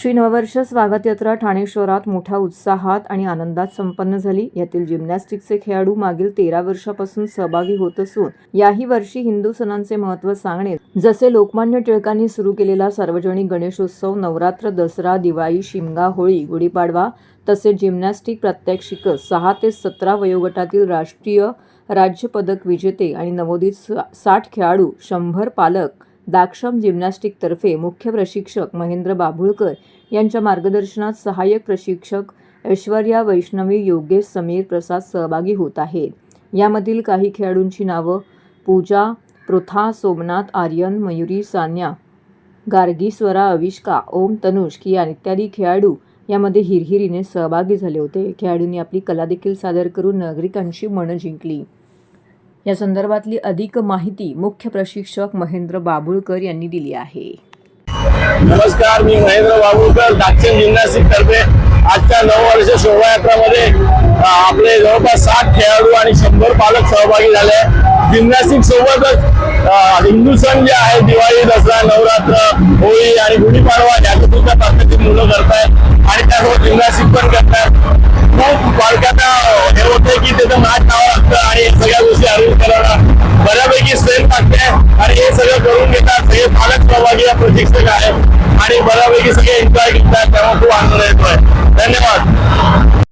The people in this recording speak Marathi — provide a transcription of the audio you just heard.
श्री नववर्ष स्वागत यात्रा ठाणे शहरात मोठ्या उत्साहात आणि आनंदात संपन्न झाली। यातील जिम्नॅस्टिकचे खेळाडू मागील 13 वर्षापासून सहभागी होत असून याही वर्षी हिंदू सणांचे महत्त्व सांगणे जसे लोकमान्य टिळकांनी सुरू केलेला सार्वजनिक गणेशोत्सव, नवरात्र, दसरा, दिवाळी, शिमगा, होळी, गुढीपाडवा तसेच जिम्नॅस्टिक प्रात्यक्षिक 6 ते 17 वयोगटातील राष्ट्रीय राज्य पदक विजेते आणि नवोदित 60 खेळाडू, 100 पालक दाक्षम जिम्नॅस्टिकतर्फे मुख्य प्रशिक्षक महेंद्र बाभुळकर यांच्या मार्गदर्शनात सहाय्यक प्रशिक्षक ऐश्वर्या वैष्णवी, योगेश, समीर, प्रसाद सहभागी होत आहेत। यामधील काही खेळाडूंची नावं पूजा, पृथा, सोमनाथ, आर्यन, मयुरी, सान्या, गार्गी, स्वरा, अविष्का, ओम, तनुष, कियान इत्यादी खेळाडू यामध्ये हिरहिरीने सहभागी झाले होते। खेळाडूंनी आपली कला देखील सादर करून नागरिकांची मनं जिंकली। या संदर्भातली अधिक माहिती मुख्य प्रशिक्षक महेंद्र बाभुळकर यांनी दिली आहे। नमस्कार, मी महेंद्र बाभुळकर, दाक्षम जिम्नॅस्टिक तर्फे आजच्या नववर्ष शोभायात्रामध्ये आपले जवळपास 60 खेळाडू आणि 100 पालक सहभागी झाले। जिम्नॅस्टिक सोबतच हिंदू सण जे आहे दिवाळी, दसरा, नवरात्र, होळी आणि गुढीपाडवा याचं सुद्धा प्रात्यक्षिक मुलं करतायत आणि त्यासोबत जिम्नॅस्टिक पण करतात। खूप बालकांना हे होते की त्याचं मॅच नावं लागतं आणि सगळ्या गोष्टी अरेंज करायला बऱ्यापैकी स्ट्रेंथ लागते आणि हे सगळं करून घेतात। सगळे पालक सहभागी प्रशिक्षक आहेत आणि बऱ्यापैकी सगळे एन्जॉय करतात, त्यामुळे खूप आनंद येतोय। धन्यवाद।